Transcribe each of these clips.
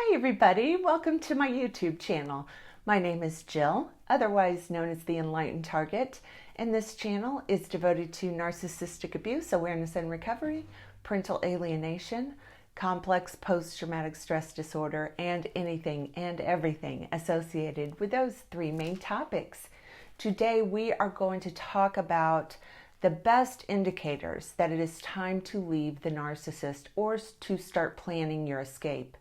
Hi everybody, welcome to my YouTube channel. My name is Jill, otherwise known as the Enlightened Target, and this channel is devoted to narcissistic abuse, awareness and recovery, parental alienation, complex post-traumatic stress disorder, and anything and everything associated with those three main topics. Today we are going to talk about the best indicators that it is time to leave the narcissist or to start planning your escape.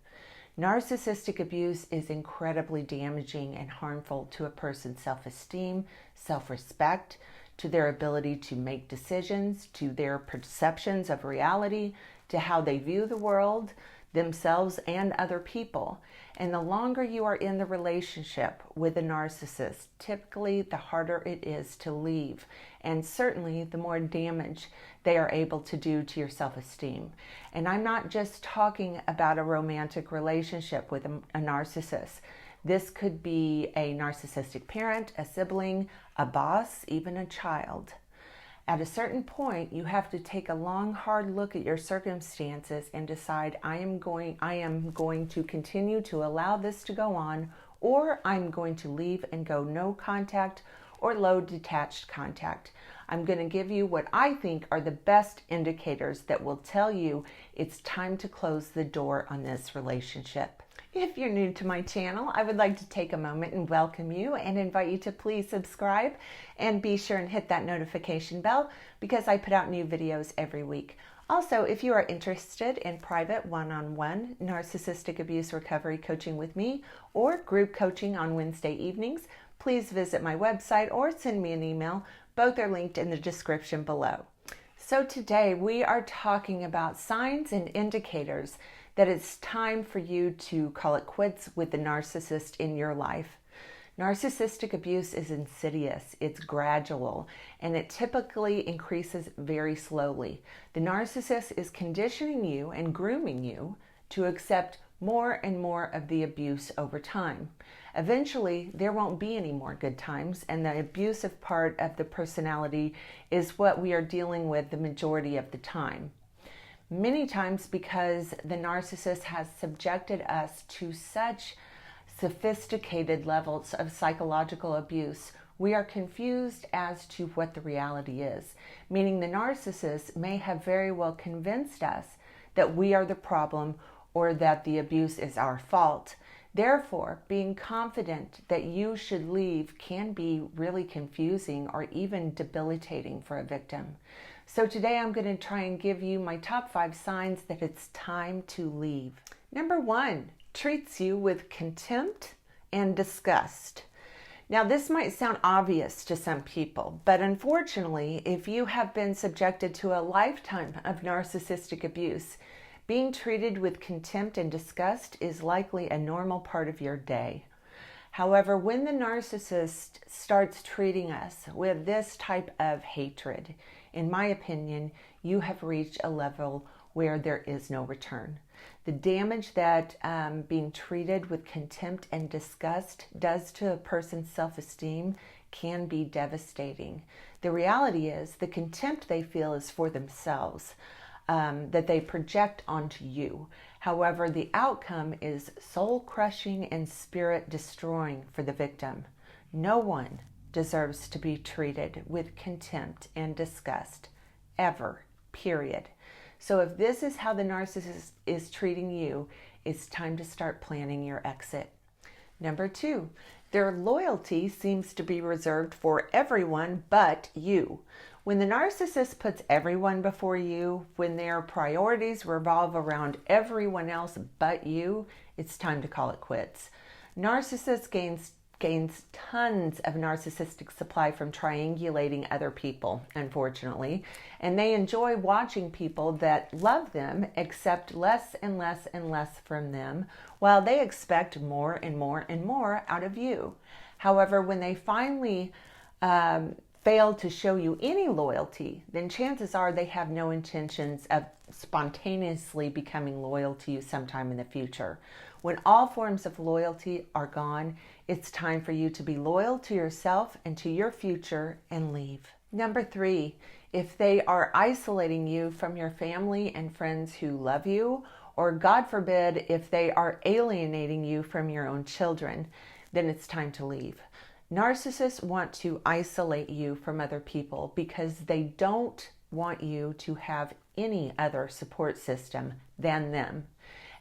Narcissistic abuse is incredibly damaging and harmful to a person's self-esteem, self-respect, to their ability to make decisions, to their perceptions of reality, to how they view the world, themselves, and other people. And the longer you are in the relationship with a narcissist, typically the harder it is to leave, and certainly the more damage they are able to do to your self-esteem. And I'm not just talking about a romantic relationship with a narcissist. This could be a narcissistic parent, a sibling, a boss, even a child. At a certain point, you have to take a long, hard look at your circumstances and decide, I am going to continue to allow this to go on, or I'm going to leave and go no contact or low detached contact. I'm going to give you what I think are the best indicators that will tell you it's time to close the door on this relationship. If you're new to my channel, I would like to take a moment and welcome you and invite you to please subscribe and be sure and hit that notification bell because I put out new videos every week. Also, if you are interested in private one-on-one narcissistic abuse recovery coaching with me or group coaching on Wednesday evenings, please visit my website or send me an email. Both are linked in the description below. So today we are talking about signs and indicators that it's time for you to call it quits with the narcissist in your life. Narcissistic abuse is insidious, it's gradual, and it typically increases very slowly. The narcissist is conditioning you and grooming you to accept more and more of the abuse over time. Eventually, there won't be any more good times, and the abusive part of the personality is what we are dealing with the majority of the time. Many times because the narcissist has subjected us to such sophisticated levels of psychological abuse, we are confused as to what the reality is, meaning the narcissist may have very well convinced us that we are the problem or that the abuse is our fault. Therefore, being confident that you should leave can be really confusing or even debilitating for a victim. So today I'm going to try and give you my top 5 signs that it's time to leave. Number 1, treats you with contempt and disgust. Now this might sound obvious to some people, but unfortunately, if you have been subjected to a lifetime of narcissistic abuse, being treated with contempt and disgust is likely a normal part of your day. However, when the narcissist starts treating us with this type of hatred, in my opinion, you have reached a level where there is no return. The damage that being treated with contempt and disgust does to a person's self-esteem can be devastating. The reality is the contempt they feel is for themselves, that they project onto you. However, the outcome is soul-crushing and spirit-destroying for the victim. No one deserves to be treated with contempt and disgust, ever, period. So if this is how the narcissist is treating you, it's time to start planning your exit. Number 2, their loyalty seems to be reserved for everyone but you. When the narcissist puts everyone before you, when their priorities revolve around everyone else but you, it's time to call it quits. Narcissist gains tons of narcissistic supply from triangulating other people, unfortunately, and they enjoy watching people that love them accept less and less and less from them, while they expect more and more and more out of you. However, when they finally fail to show you any loyalty, then chances are they have no intentions of spontaneously becoming loyal to you sometime in the future. When all forms of loyalty are gone, it's time for you to be loyal to yourself and to your future and leave. Number 3, if they are isolating you from your family and friends who love you, or God forbid, if they are alienating you from your own children, then it's time to leave. Narcissists want to isolate you from other people because they don't want you to have any other support system than them.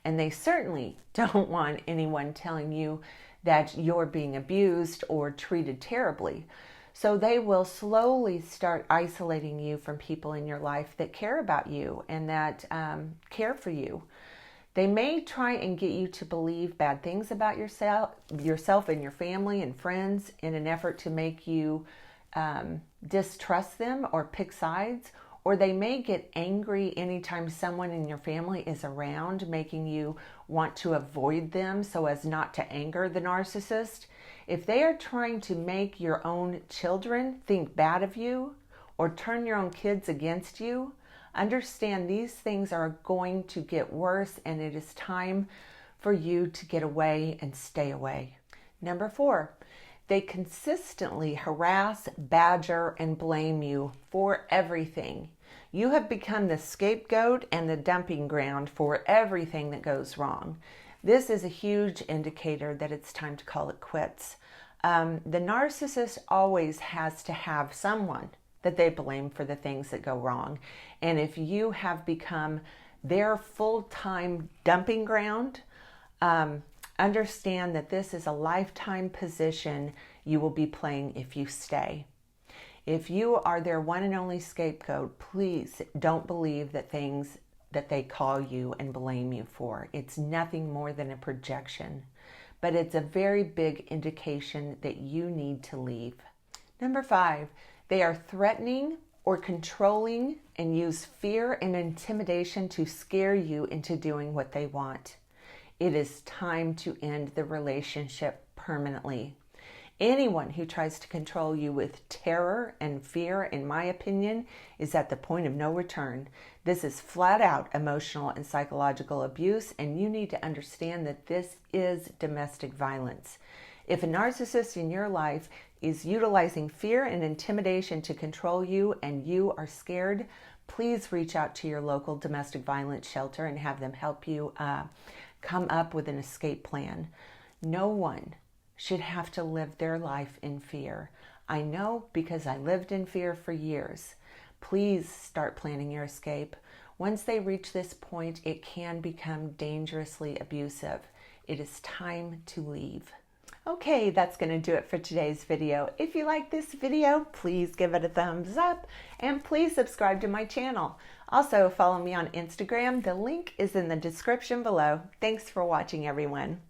And they certainly don't want anyone telling you that you're being abused or treated terribly. So they will slowly start isolating you from people in your life that care about you and that care for you. They may try and get you to believe bad things about yourself and your family and friends in an effort to make you distrust them or pick sides. Or they may get angry anytime someone in your family is around, making you want to avoid them so as not to anger the narcissist. If they are trying to make your own children think bad of you or turn your own kids against you, understand these things are going to get worse, and it is time for you to get away and stay away. Number 4, they consistently harass, badger, and blame you for everything. You have become the scapegoat and the dumping ground for everything that goes wrong. This is a huge indicator that it's time to call it quits. The narcissist always has to have someone that they blame for the things that go wrong. And if you have become their full-time dumping ground, understand that this is a lifetime position you will be playing if you stay. If you are their one and only scapegoat, please don't believe that things that they call you and blame you for. It's nothing more than a projection, but it's a very big indication that you need to leave. Number 5, they are threatening or controlling and use fear and intimidation to scare you into doing what they want. It is time to end the relationship permanently. Anyone who tries to control you with terror and fear, in my opinion, is at the point of no return. This is flat out emotional and psychological abuse, and you need to understand that this is domestic violence. If a narcissist in your life is utilizing fear and intimidation to control you and you are scared, please reach out to your local domestic violence shelter and have them help you come up with an escape plan. No one should have to live their life in fear. I know because I lived in fear for years. Please start planning your escape. Once they reach this point, it can become dangerously abusive. It is time to leave. Okay, that's going to do it for today's video. If you like this video, please give it a thumbs up and please subscribe to my channel. Also, follow me on Instagram. The link is in the description below. Thanks for watching, everyone.